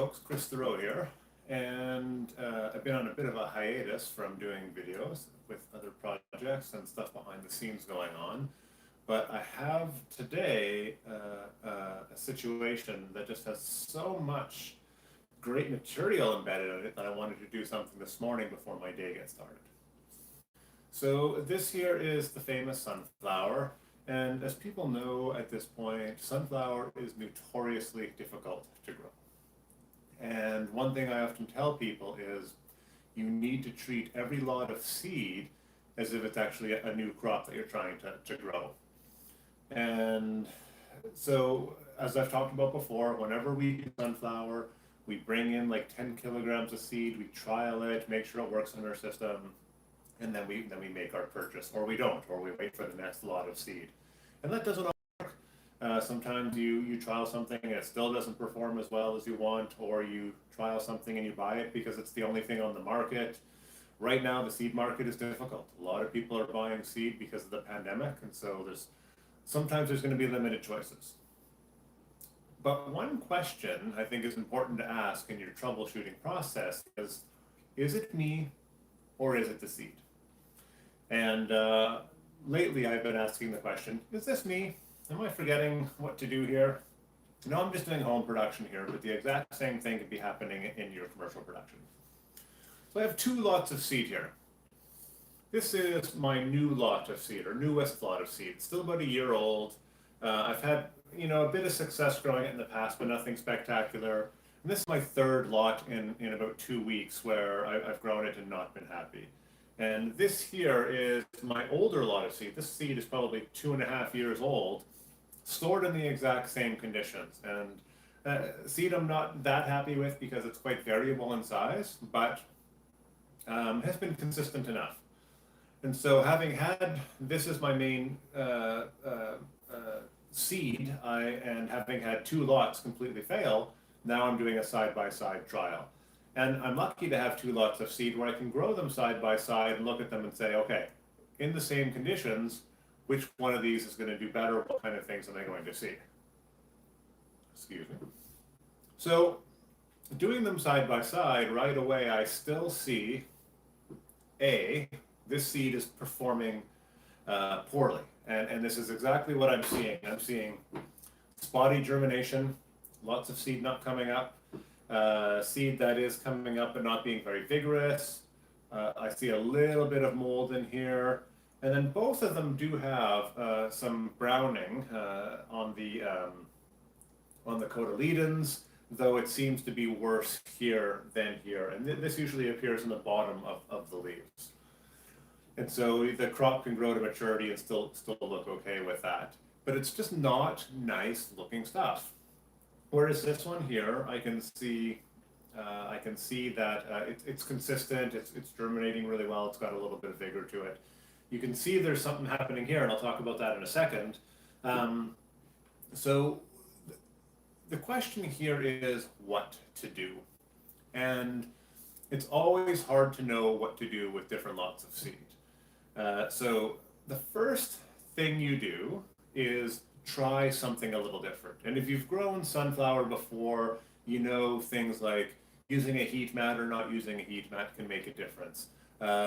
folks, Chris Thoreau here, and I've been on a bit of a hiatus from doing videos with other projects and stuff behind the scenes going on, but I have today a situation that just has so much great material embedded in it that I wanted to do something this morning before my day gets started. So this here is the famous sunflower, and as people know at this point, sunflower is notoriously difficult to grow. And one thing I often tell people is you need to treat every lot of seed as if it's actually a new crop that you're trying to grow. And so, as I've talked about before, whenever we do sunflower, we bring in like 10 kilograms of seed, we trial it, make sure it works in our system, and then we make our purchase, or we don't, or we wait for the next lot of seed. And that doesn't sometimes you trial something and it still doesn't perform as well as you want, or you trial something and you buy it because it's the only thing on the market. Right now, the seed market is difficult. A lot of people are buying seed because of the pandemic, and so sometimes there's going to be limited choices. But one question I think is important to ask in your troubleshooting process is it me or is it the seed? And lately I've been asking the question, is this me? Am I forgetting what to do here? No, I'm just doing home production here, but the exact same thing could be happening in your commercial production. So I have two lots of seed here. This is my new lot of seed, or newest lot of seed. It's still about a year old. I've had a bit of success growing it in the past, but nothing spectacular. And this is my third lot in about 2 weeks where I've grown it and not been happy. And this here is my older lot of seed. This seed is probably 2.5 years old, stored in the exact same conditions. And seed I'm not that happy with because it's quite variable in size, but has been consistent enough. And so having had this as my main seed, and having had 2 lots completely fail, now I'm doing a side-by-side trial. And I'm lucky to have 2 lots of seed where I can grow them side by side and look at them and say, okay, in the same conditions, which one of these is going to do better? What kind of things am I going to see? Excuse me. So doing them side by side, right away I still see, this seed is performing poorly. And this is exactly what I'm seeing. I'm seeing spotty germination, lots of seed not coming up, seed that is coming up but not being very vigorous. I see a little bit of mold in here. And then both of them do have some browning on the cotyledons, though it seems to be worse here than here. And this usually appears in the bottom of the leaves. And so the crop can grow to maturity and still look okay with that. But it's just not nice looking stuff. Whereas this one here, I can see that it's consistent, it's germinating really well, it's got a little bit of vigor to it. You can see there's something happening here, and I'll talk about that in a second. So the question here is what to do. And it's always hard to know what to do with different lots of seed. So the first thing you do is try something a little different. And if you've grown sunflower before, you know things like using a heat mat or not using a heat mat can make a difference.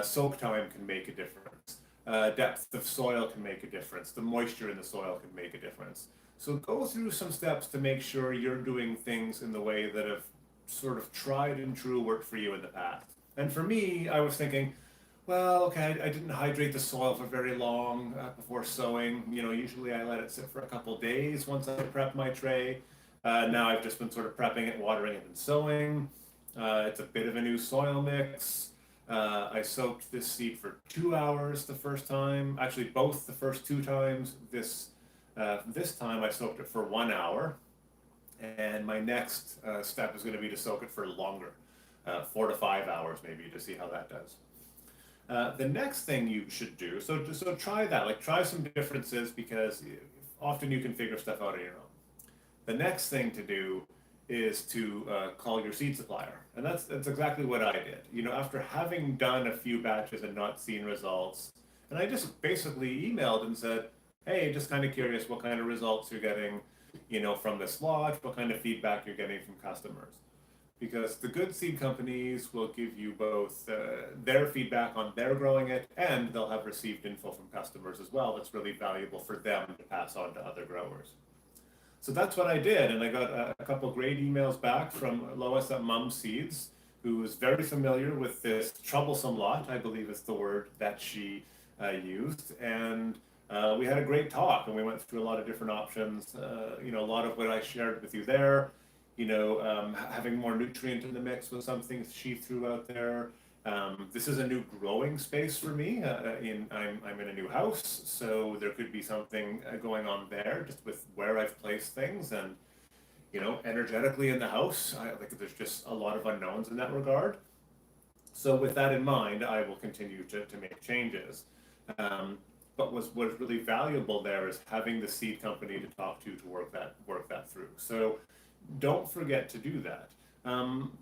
Soak time can make a difference. Depth of soil can make a difference. The moisture in the soil can make a difference. So go through some steps to make sure you're doing things in the way that have sort of tried and true worked for you in the past. And for me, I was thinking, well, okay, I didn't hydrate the soil for very long before sowing. Usually I let it sit for a couple days once I prep my tray. Now I've just been sort of prepping it, watering it, and sowing. It's a bit of a new soil mix. I soaked this seed for 2 hours the first time. Actually, both the first 2 times. This time I soaked it for 1 hour. And my next step is going to be to soak it for longer, 4 to 5 hours maybe, to see how that does. The next thing you should do, so try that, try some differences, because often you can figure stuff out on your own. The next thing to do is to call your seed supplier. And that's exactly what I did. After having done a few batches and not seen results, and I just basically emailed and said, hey, just kind of curious what kind of results you're getting, from this lot, what kind of feedback you're getting from customers. because the good seed companies will give you both their feedback on their growing it, and they'll have received info from customers as well that's really valuable for them to pass on to other growers. So that's what I did, and I got a couple great emails back from Lois at Mum Seeds, who was very familiar with this troublesome lot, I believe is the word that she used, and we had a great talk, and we went through a lot of different options. You know, a lot of what I shared with you there. You know, having more nutrient in the mix was something she threw out there. This is a new growing space for me. I'm in a new house, so there could be something going on there just with where I've placed things, and you know, energetically in the house. Like there's just a lot of unknowns in that regard. So with that in mind, I will continue to make changes. But what's really valuable there is having the seed company to talk to work that through. So don't forget to do that.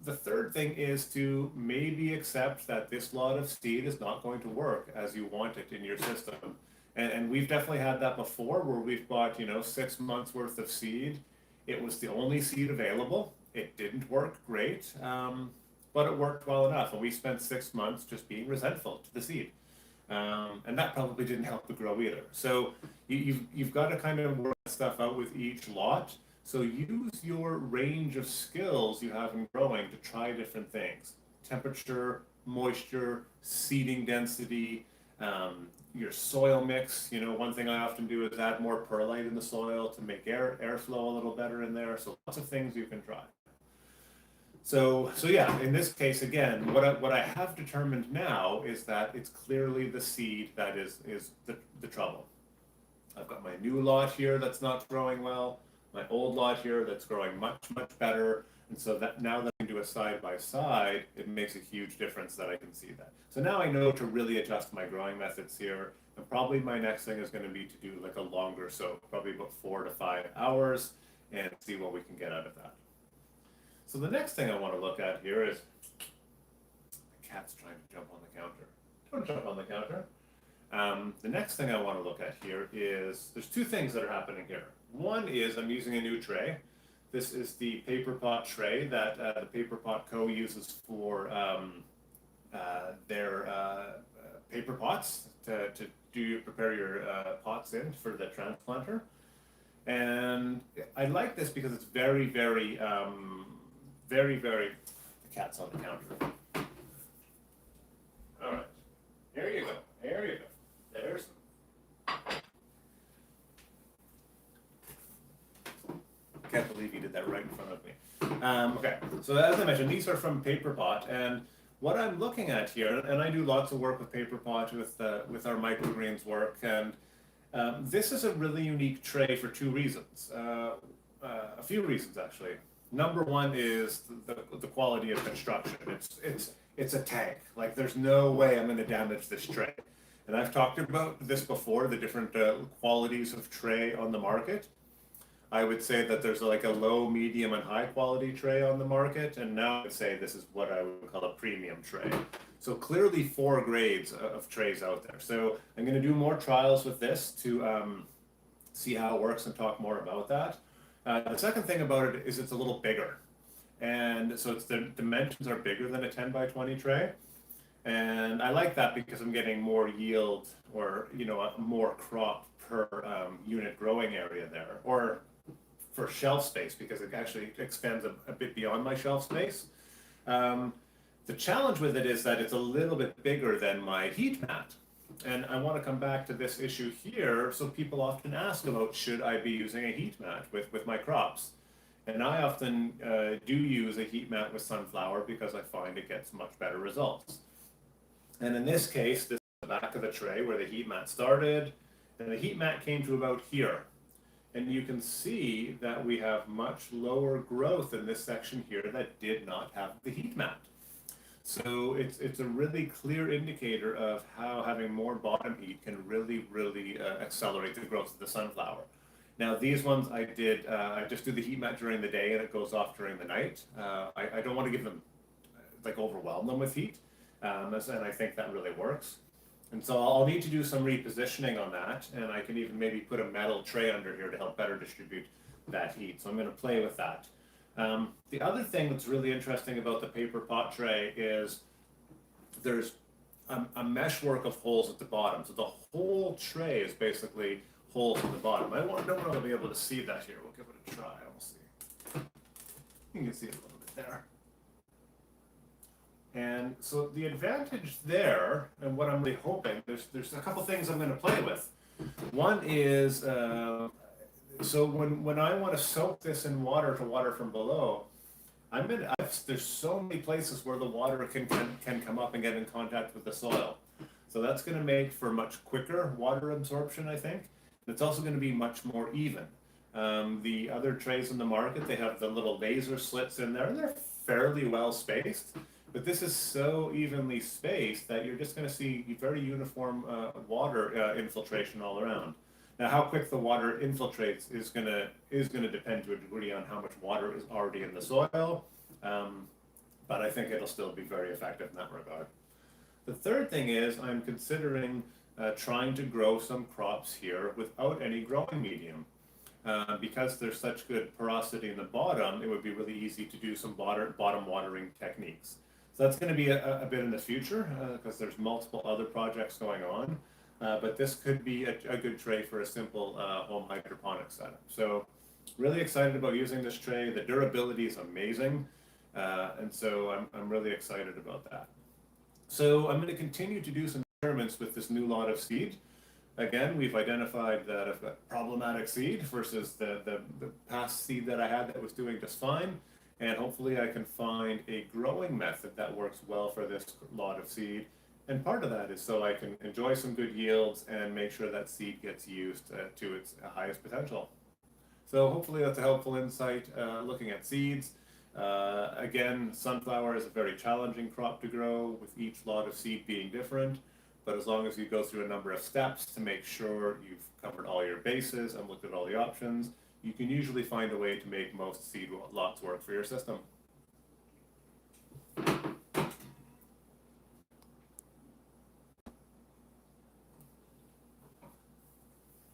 The third thing is to maybe accept that this lot of seed is not going to work as you want it in your system. And we've definitely had that before where we've bought, you know, 6 months worth of seed. It was the only seed available. It didn't work great, but it worked well enough. And we spent 6 months just being resentful to the seed. And that probably didn't help the grow either. So you've got to kind of work stuff out with each lot. So use your range of skills you have in growing to try different things. Temperature, moisture, seeding density, your soil mix. You know, one thing I often do is add more perlite in the soil to make airflow a little better in there. So lots of things you can try. So yeah, in this case, again, what I have determined now is that it's clearly the seed that is the trouble. I've got my new lot here that's not growing well, my old lot here that's growing much better, and so that now that I can do a side by side, it makes a huge difference that I can see that. So now I know to really adjust my growing methods here, and probably my next thing is going to be to do like a longer soak, probably about 4 to 5 hours, and see what we can get out of that. So the next thing I want to look at here is the cat's trying to jump on the counter. Don't jump on the counter. The next thing I want to look at here is there's two things that are happening here. One is I'm using a new tray. This is the paper pot tray that the Paper Pot Co. uses for their paper pots to prepare your pots in for the transplanter. And I like this because it's very, the cat's on the counter. All right, here you go, there's can't believe you did that right in front of me. Okay, so as I mentioned, these are from Paper Pot, and what I'm looking at here, and I do lots of work with Paper Pot with our Microgreens work, and this is a really unique tray for two reasons, a few reasons actually. Number one is the quality of construction. It's a tank. Like there's no way I'm going to damage this tray. And I've talked about this before, the different qualities of tray on the market. I would say that there's like a low, medium, and high quality tray on the market, and now I would say this is what I would call a premium tray. So clearly 4 grades of trays out there. So I'm going to do more trials with this to see how it works and talk more about that. The second thing about it is it's a little bigger. And so the dimensions are bigger than a 10 by 20 tray. And I like that because I'm getting more yield, or, you know, more crop per unit growing area there, or for shelf space, because it actually extends a bit beyond my shelf space. The challenge with it is that it's a little bit bigger than my heat mat. And I want to come back to this issue here. So people often ask about, should I be using a heat mat with my crops? And I often do use a heat mat with sunflower because I find it gets much better results. And in this case, this is the back of the tray where the heat mat started, and the heat mat came to about here. And you can see that we have much lower growth in this section here that did not have the heat mat. So it's a really clear indicator of how having more bottom heat can really accelerate the growth of the sunflower. Now these ones I just do the heat mat during the day and it goes off during the night. I don't want to give them, like, overwhelm them with heat, and I think that really works. And so I'll need to do some repositioning on that, and I can even maybe put a metal tray under here to help better distribute that heat. So I'm going to play with that. The other thing that's really interesting about the paper pot tray is there's a meshwork of holes at the bottom. So the whole tray is basically holes at the bottom. I don't know if I'll be able to see that here. We'll give it a try. We'll see. You can see it a little bit there. And so the advantage there, and what I'm really hoping, there's a couple things I'm going to play with. One is, so when I want to soak this in water to water from below, there's so many places where the water can come up and get in contact with the soil. So that's going to make for much quicker water absorption, I think. It's also going to be much more even. The other trays in the market, they have the little laser slits in there, and they're fairly well spaced. But this is so evenly spaced that you're just going to see very uniform water infiltration all around. Now, how quick the water infiltrates is going to depend to a degree on how much water is already in the soil, but I think it'll still be very effective in that regard. The third thing is I'm considering trying to grow some crops here without any growing medium. Because there's such good porosity in the bottom, it would be really easy to do some bottom watering techniques. So that's going to be a bit in the future because there's multiple other projects going on. But this could be a good tray for a simple home hydroponics setup. So really excited about using this tray. The durability is amazing. And so I'm really excited about that. So I'm going to continue to do some experiments with this new lot of seed. Again, we've identified that a problematic seed versus the past seed that I had that was doing just fine. And hopefully I can find a growing method that works well for this lot of seed. And part of that is so I can enjoy some good yields and make sure that seed gets used to its highest potential. So hopefully that's a helpful insight looking at seeds. Again, sunflower is a very challenging crop to grow with each lot of seed being different. But as long as you go through a number of steps to make sure you've covered all your bases and looked at all the options, you can usually find a way to make most seed lots work for your system.